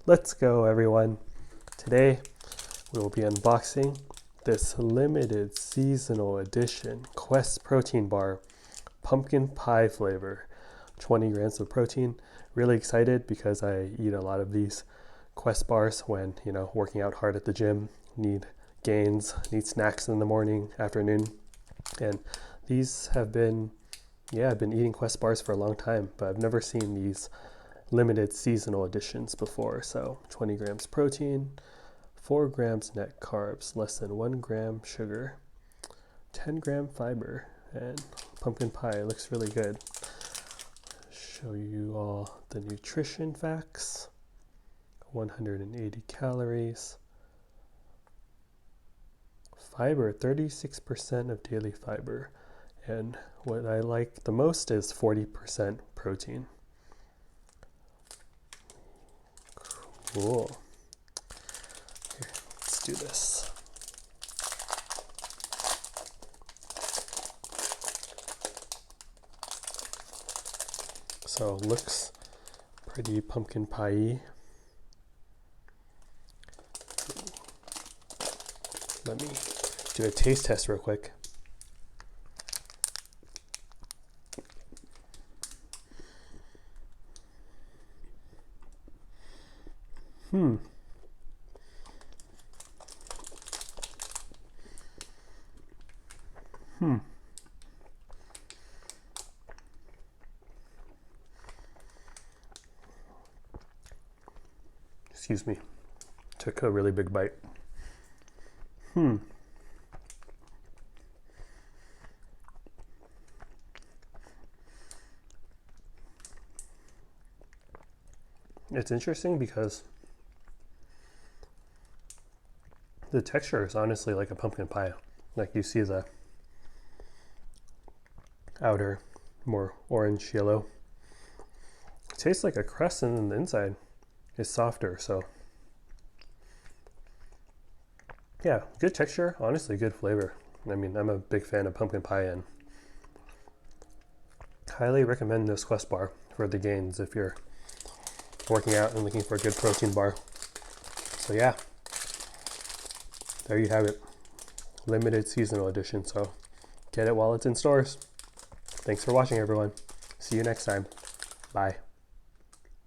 Let's go, everyone. Today we will be unboxing this limited seasonal edition Quest protein bar, pumpkin pie flavor, 20 grams of protein. Really excited because I eat a lot of these Quest bars when, working out hard at the gym, need gains, need snacks in the morning, afternoon. And these have been, I've been eating Quest bars for a long time, but I've never seen these limited seasonal editions before. So 20 grams protein, 4 grams net carbs, less than 1 gram sugar, 10 gram fiber, and pumpkin pie. It looks really good. Show you all the nutrition facts. 180 calories. Fiber, 36% of daily fiber. And what I like the most is 40% protein. Cool. Here, let's do this. So it looks pretty pumpkin pie-y. Let me do a taste test real quick. Excuse me. Took a really big bite. It's interesting because the texture is honestly like a pumpkin pie. Like you see the outer, more orange yellow. It tastes like a crust, and then the inside is softer. So yeah, good texture, honestly good flavor. I mean, I'm a big fan of pumpkin pie and highly recommend this Quest bar for the gains if you're working out and looking for a good protein bar. So yeah, there you have it. Limited seasonal edition, so get it while it's in stores. Thanks for watching, everyone. See you next time. Bye.